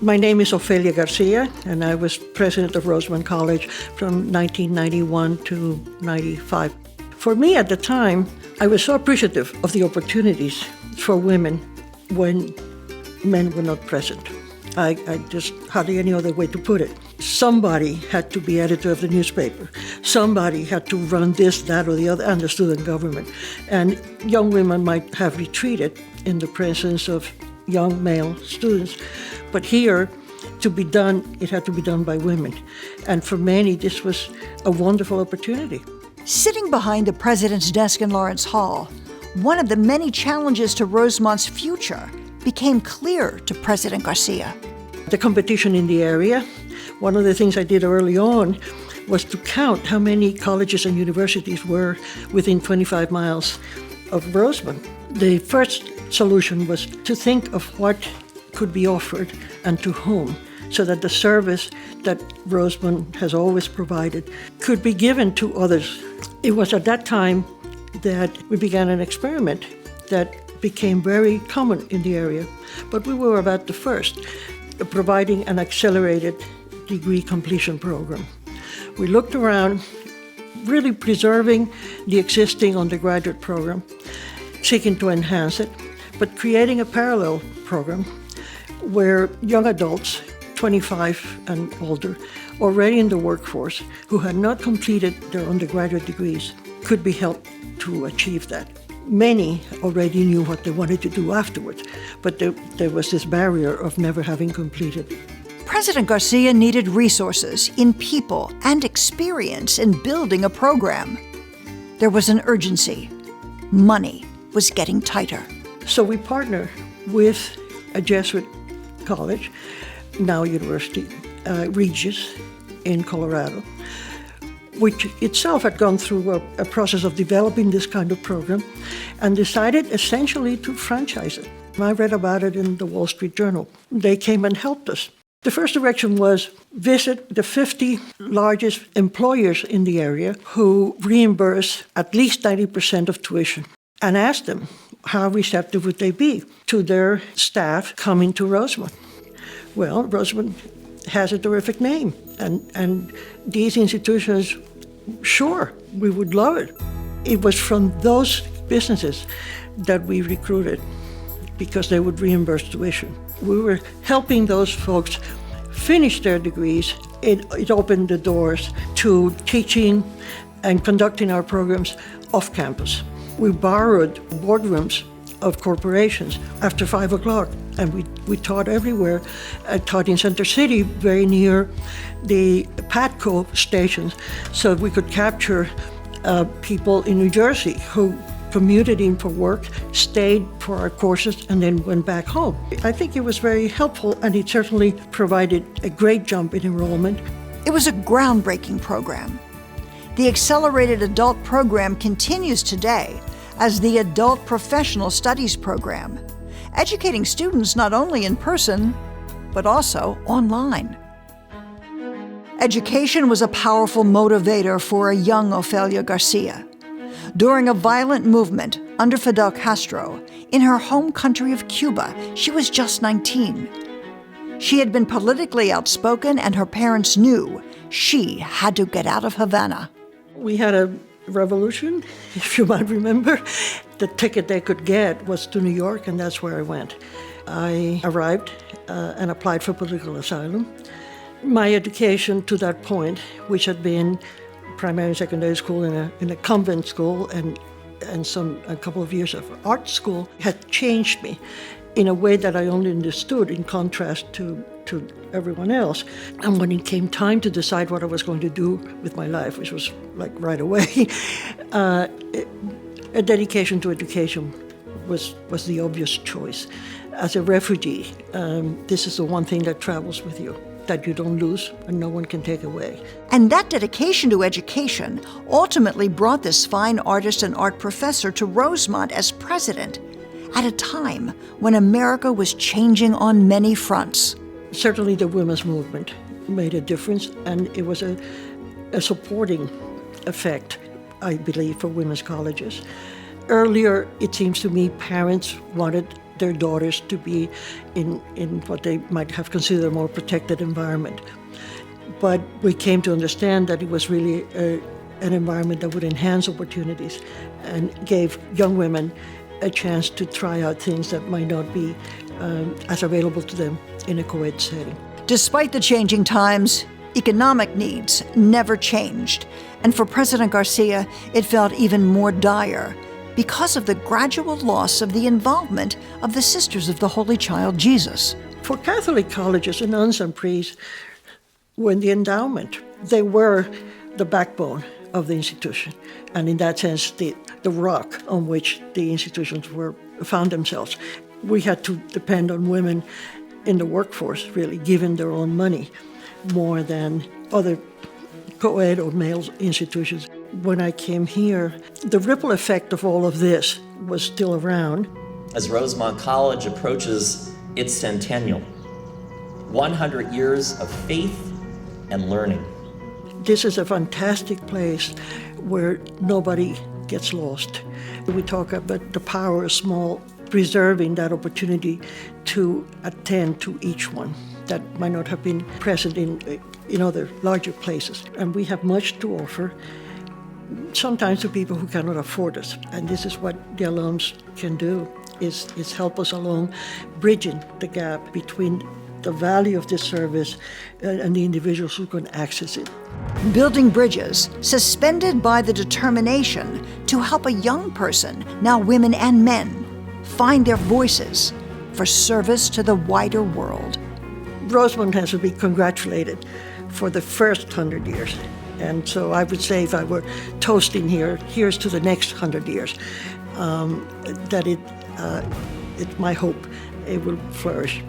My name is Ofelia Garcia, and I was president of Rosemont College from 1991 to 95. For me at the time, I was so appreciative of the opportunities for women when men were not present. I just hardly any other way to put it. Somebody had to be editor of the newspaper. Somebody had to run this, that, or the other, and the student government. And young women might have retreated in the presence of young male students. But here, to be done, it had to be done by women. And for many, this was a wonderful opportunity. Sitting behind the president's desk in Lawrence Hall, one of the many challenges to Rosemont's future became clear to President Garcia. The competition in the area. One of the things I did early on was to count how many colleges and universities were within 25 miles of Rosemont. The first solution was to think of what could be offered and to whom, so that the service that Rosemont has always provided could be given to others. It was at that time that we began an experiment that became very common in the area, but we were about the first, providing an accelerated degree completion program. We looked around, really preserving the existing undergraduate program, seeking to enhance it, but creating a parallel program where young adults, 25 and older, already in the workforce, who had not completed their undergraduate degrees, could be helped to achieve that. Many already knew what they wanted to do afterwards, but there was this barrier of never having completed. President Garcia needed resources in people and experience in building a program. There was an urgency. Money was getting tighter. So we partnered with a Jesuit college, now university, Regis in Colorado, which itself had gone through a process of developing this kind of program and decided essentially to franchise it. I read about it in the Wall Street Journal. They came and helped us. The first direction was visit the 50 largest employers in the area who reimburse at least 90% of tuition and ask them how receptive would they be to their staff coming to Rosemont. Well, Rosemont has a terrific name, and these institutions, sure, we would love it. It was from those businesses that we recruited because they would reimburse tuition. We were helping those folks finish their degrees. It opened the doors to teaching and conducting our programs off campus. We borrowed boardrooms of corporations after 5 o'clock, and we taught everywhere. I taught in Center City, very near the Patco stations, so we could capture people in New Jersey who commuted in for work, stayed for our courses, and then went back home. I think it was very helpful, and it certainly provided a great jump in enrollment. It was a groundbreaking program. The Accelerated Adult Program continues today as the Adult Professional Studies Program, educating students not only in person, but also online. Education was a powerful motivator for a young Ofelia Garcia. During a violent movement under Fidel Castro in her home country of Cuba, she was just 19. She had been politically outspoken, and her parents knew she had to get out of Havana. We had a revolution, if you might remember. The ticket they could get was to New York, and that's where I went. I arrived and applied for political asylum. My education to that point, which had been primary and secondary school in a convent school and a couple of years of art school, had changed me in a way that I only understood in contrast to everyone else. And when it came time to decide what I was going to do with my life, which was like right away, a dedication to education was the obvious choice. As a refugee, this is the one thing that travels with you, that you don't lose and no one can take away. And that dedication to education ultimately brought this fine artist and art professor to Rosemont as president at a time when America was changing on many fronts. Certainly the women's movement made a difference, and it was a supporting effect, I believe, for women's colleges. Earlier, it seems to me, parents wanted their daughters to be in what they might have considered a more protected environment. But we came to understand that it was really an environment that would enhance opportunities and gave young women a chance to try out things that might not be as available to them in a co-ed setting. Despite the changing times, economic needs never changed. And for President Garcia, it felt even more dire because of the gradual loss of the involvement of the Sisters of the Holy Child Jesus. For Catholic colleges, the nuns and priests were in the endowment. They were the backbone of the institution, and in that sense, the rock on which the institutions found themselves. We had to depend on women in the workforce, really, given their own money, more than other co-ed or male institutions. When I came here, the ripple effect of all of this was still around. As Rosemont College approaches its centennial, 100 years of faith and learning. This is a fantastic place where nobody gets lost. We talk about the power of small, preserving that opportunity to attend to each one that might not have been present in other larger places. And we have much to offer, sometimes to people who cannot afford us. And this is what the alums can do, is help us along bridging the gap between the value of this service and the individuals who can access it. Building bridges, suspended by the determination to help a young person, now women and men, find their voices for service to the wider world. Rosemont has to be congratulated for the first 100 years. And so I would say, if I were toasting here, here's to the next 100 years, that it's my hope it will flourish.